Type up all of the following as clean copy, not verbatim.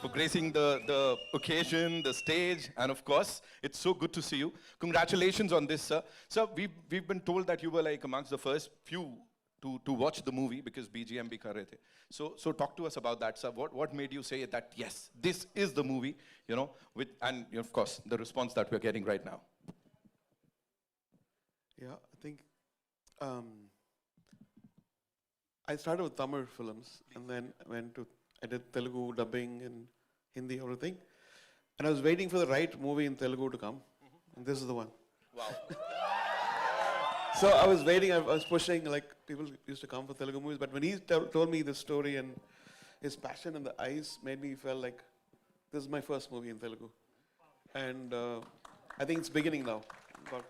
for gracing the occasion, the stage, and of course, it's so good to see you. Congratulations on this, sir. Sir, we've been told that you were like amongst the first few to watch the movie because BGM bhi kar rahe the. So talk to us about that, sir. What made you say that yes, this is the movie, you know, with and of course the response that we're getting right now. Yeah, I think I started with Tamil films and then I did Telugu dubbing and Hindi, everything. And I was waiting for the right movie in Telugu to come. And this is the one. Wow. So I was waiting, I was pushing, like people used to come for Telugu movies, but when he told me this story and his passion in the eyes made me feel like this is my first movie in Telugu. And I think it's beginning now. But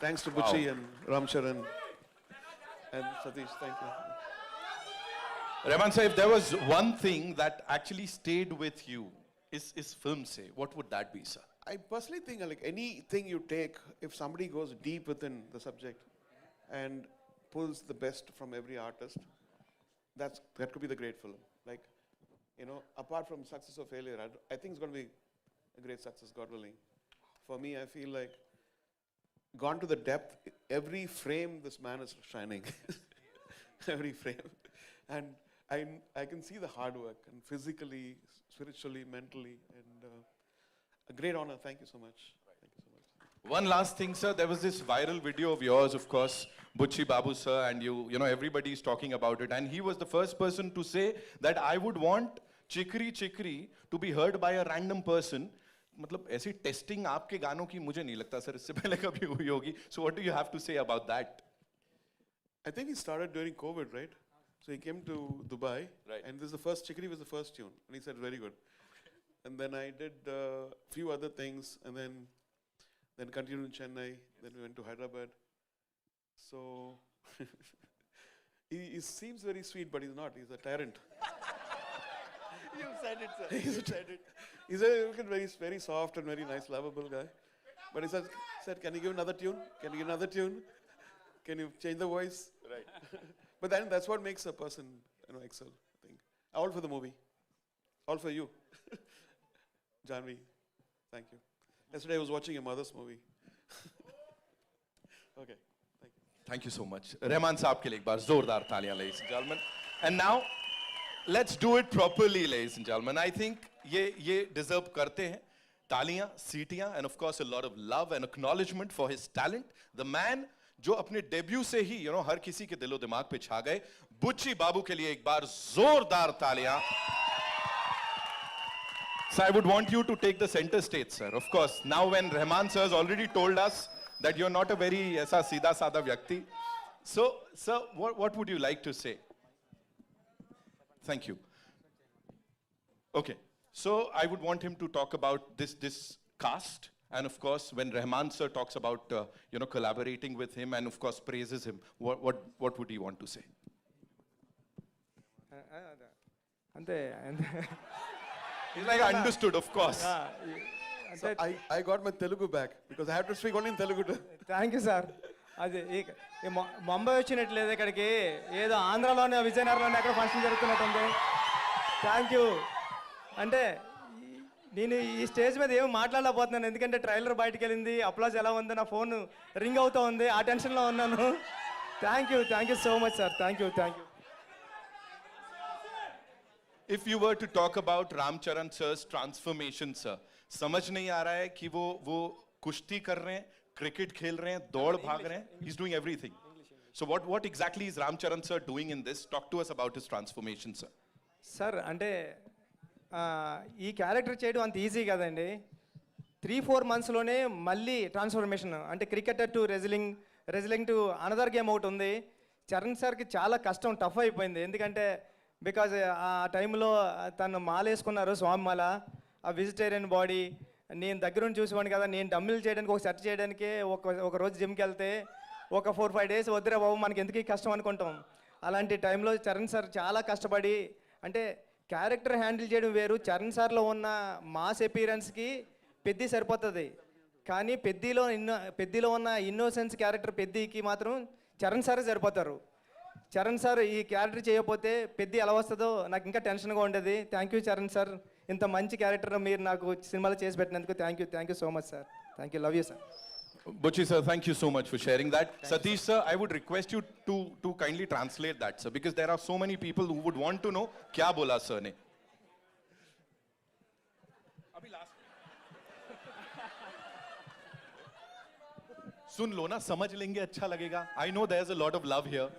thanks to Butchi and Ramcharan and Satish, thank you. Rahman sir, if there was one thing that actually stayed with you, is film say, what would that be, sir? I personally think like anything you take, if somebody goes deep within the subject and pulls the best from every artist, that could be the great film. Like, you know, apart from success or failure, I think it's going to be a great success, God willing. For me, I feel like gone to the depth, every frame this man is shining. Every frame. And I can see the hard work, and physically, spiritually, mentally, and a great honor. Thank you so much. Thank you so much. One last thing, sir. There was this viral video of yours, of course, Butchi Babu, sir, and you know, everybody is talking about it. And he was the first person to say that I would want Chikri Chikri to be heard by a random person. मतलब ऐसी testing आपके गानों की मुझे नहीं लगता sir इससे पहले कभी हुई होगी. So what do you have to say about that? I think he started during COVID, right? So he came to Dubai, right. And this is the first, Chikri was the first tune, and he said very good. And then I did a few other things, and then continued in Chennai, then we went to Hyderabad. So he seems very sweet, but he's not. He's a tyrant. You said it, sir. You said it. He's a very, very soft and very nice, lovable guy. But he said, can you give another tune? Can you give another tune? Can you change the voice? Right. But then that's what makes a person, you know, excel, I think. All for the movie. All for you. Janvi, thank you. Yesterday I was watching your mother's movie. Okay, thank you. Thank you so much. Rahman साहब के लिए एक बार जोरदार तालियां, ladies and gentlemen. And now, let's do it properly, ladies and gentlemen. I think ये deserve करते हैं तालियां, सीटियां, and of course a lot of love and acknowledgement for his talent. The man जो अपने डेब्यू से ही हर किसी के दिलो दिमाग पे छा गए, बुच्ची बाबू के लिए एक बार जोरदार तालियां. So I would want you to take the center stage, sir. Of course, now when Rahman sir has already told us that you're not a very ऐसा सीधा साधा व्यक्ति, so sir, what would you like to say? Thank you. Okay, so I would want him to talk about this cast. And of course, when Rahman sir talks about collaborating with him and of course praises him, what would he want to say? He's like understood, of course. So I got my Telugu back because I have to speak only in Telugu. Thank you, sir. అది ముంబై వచ్చినట్లేదు ఇక్కడికి ఏదో ఆంధ్రాలోనే విజయనగరంలోనే ఎక్కడ function జరుగుతున్నట్టుంది. Thank you. అంటే నేను ఈ stage మీద ఏమి మాట్లాడలేకపోతున్నాను ఎందుకంటే ట్రైలర్ బయటకు వెళ్ళింది, అప్లాజ్ ఎలా ఉంది, నా ఫోన్ రింగ్ అవుతూ ఉంది, ఆ టెన్షన్లో ఉన్నాను. Thank you so much sir. Thank you. If you were to talk about Ramcharan sir's transformation, sir, समझ नहीं आ रहा है कि वो कुश्ती कर रहे हैं, क्रिकेट खेल रहे हैं, दौड़ भाग रहे हैं. He's doing everything. So what exactly is Ramcharan sir doing in this? Talk to us about his transformation, sir. Sir అంటే ఈ క్యారెక్టర్ చేయడం అంత ఈజీ కదండి. 3-4 monthsలోనే మళ్ళీ ట్రాన్స్ఫర్మేషన్, అంటే cricketer to wrestling to another game ఒకటి ఉంది. చరణ్ సార్కి చాలా కష్టం, టఫ్ అయిపోయింది. ఎందుకంటే బికాజ్ ఆ టైంలో తను మాల వేసుకున్నారు, స్వామి మాల, ఆ వెజిటేరియన్ బాడీ. నేను దగ్గరుండి చూసేవాడిని కదా, నేను డమ్మిల్ చేయడానికి ఒక సెట్ చేయడానికి ఒక రోజు జిమ్కి వెళ్తే ఒక 4-5 days వద్దురా బాబు మనకి ఎందుకు కష్టం అనుకుంటాం. అలాంటి టైంలో చరణ్ సార్ చాలా కష్టపడి, అంటే క్యారెక్టర్ హ్యాండిల్ చేయడం వేరు. చరణ్ సార్లో ఉన్న మాస్ అపీరెన్స్కి పెద్ది సరిపోతుంది, కానీ పెద్దిలో ఉన్న ఇన్నోసెన్స్ క్యారెక్టర్ పెద్దికి మాత్రం చరణ్ సారే సరిపోతారు. చరణ్ సార్ ఈ క్యారెక్టర్ చేయకపోతే పెద్ది ఎలా వస్తుందో నాకు ఇంకా టెన్షన్గా ఉండేది. థ్యాంక్ యూ చరణ్ సార్, ఇంత మంచి క్యారెక్టర్ మీరు నాకు సినిమాలో చేసి పెట్టినందుకు thank you so much sir. Thank you, love you sir. Buchi sir, thank you so much for sharing that. Satish sir, I would request you to kindly translate that, sir, because there are so many people who would want to know kya bola sir ne. Abhi last. सुन लो ना, समझ लेंगे, अच्छा लगेगा. I know there's a lot of love here.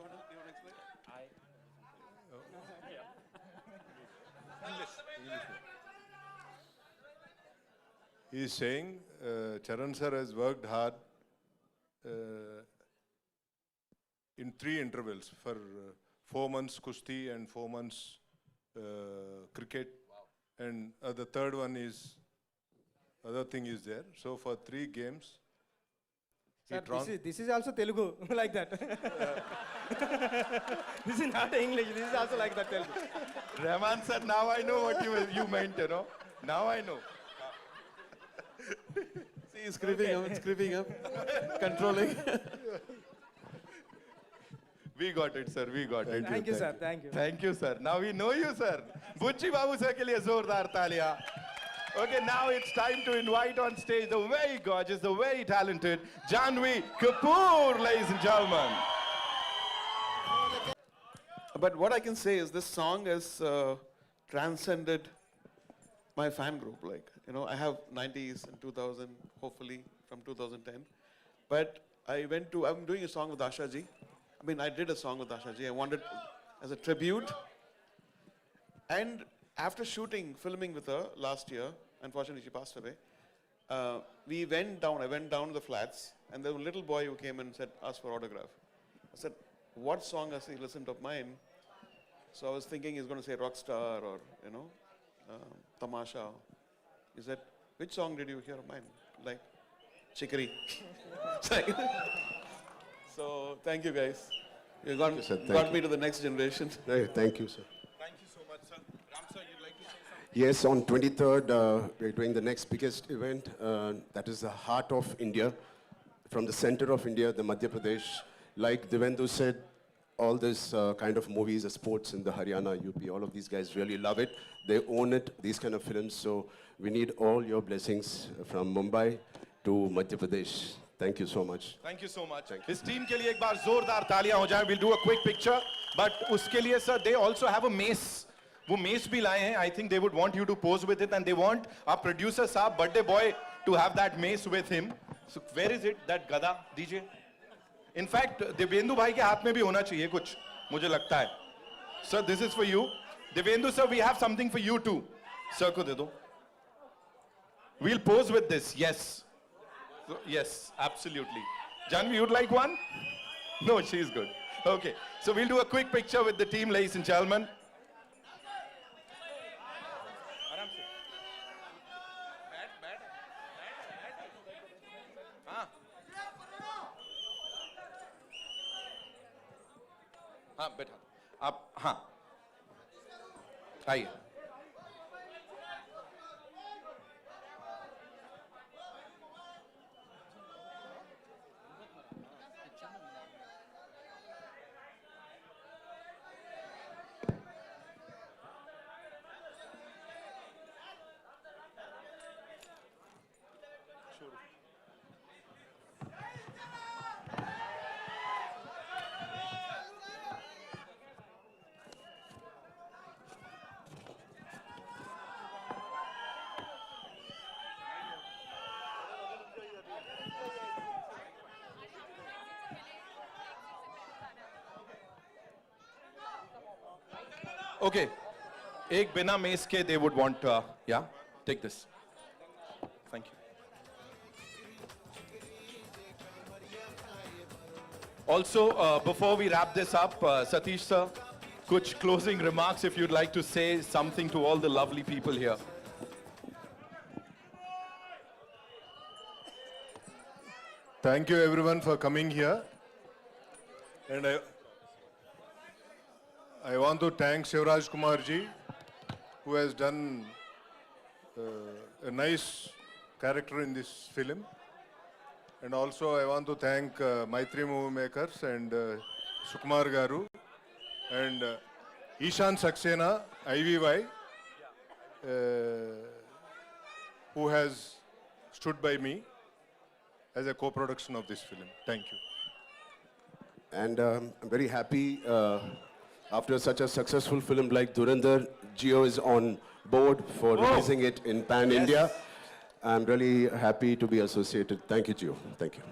He is saying Charan sir has worked hard in 3 intervals for 4 months kushti and 4 months cricket, and the third one is other thing is there. So for 3 games, This is also Telugu like that. This is not English. This is also like that Telugu. Rahman sir, now I know what you meant, you know. Now I know. See, it's creeping up, controlling. We got it, sir. We got it. Thank you, sir. Thank you. Thank you, sir. Now we know you, sir. Buchi Babu sir ke liye zordar taaliyan. Okay, now it's time to invite on stage the very gorgeous, the very talented Janhvi Kapoor, ladies and gentlemen. But what I can say is this song has transcended my fan group. Like, you know, I have 90s and 2000, hopefully from 2010. But I'm doing a song with Asha ji. I mean, I did a song with Asha ji. I wanted as a tribute. And after filming with her last year, unfortunately she passed away, I went down to the flats, and there was a little boy who came and asked for autograph. I said, what song has he listened of mine? So I was thinking he's going to say Rockstar or, you know, Tamasha. He said, which song did you hear of mine? Like, Chikri. So, thank you guys. You got me to the next generation. Hey, thank you, sir. Thank you so much, sir. Ram sir, you'd like to say something? Yes, on 23rd, we're doing the next biggest event. That is the heart of India. From the center of India, the Madhya Pradesh. Like Devendu said, all this kind of movies, the sports in the Haryana, UP, all of these guys really love it. They own it, these kind of films. So we need all your blessings from Mumbai to Madhya Pradesh. Thank you so much. Thank you so much. His team के लिए एक बार जोरदार तालियां हो जाएं. We'll do a quick picture, but उसके लिए sir, they also have a mace. वो mace भी लाए हैं. I think they would want you to pose with it, and they want our producer साहब, birthday boy, to have that mace with him. So where is it? That gada, DJ. In fact, Devendu भाई के हाथ में भी होना चाहिए कुछ, मुझे लगता है. Sir, this is for you. Devendu sir, we have something for you too. Sir को दे दो. We'll pose with this. Yes. So, yes, absolutely. Janhvi, you'd like one? No, she's good. Okay. So we'll do a quick picture with the team, ladies and gentlemen. हाँ बैठा आप. हाँ आइए. Okay. एक बिना mess के they would want yeah, take this. Thank you. Also, before we wrap this up, Satish sir, kuch closing remarks if you'd like to say something to all the lovely people here. thank you everyone for coming here, and I want to thank Shivraj Kumar ji, who has done a nice character in this film. And also I want to thank Maitri Movie Makers and Sukumar Garu and Ishan Saxena, IVY, who has stood by me as a co-production of this film. Thank you. And I'm very happy after such a successful film like Dhurandhar, Jio is on board for releasing it in Pan India. I'm really happy to be associated. Thank you, Jio. Thank you.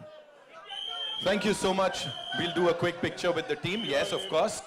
Thank you so much. We'll do a quick picture with the team. Yes, of course.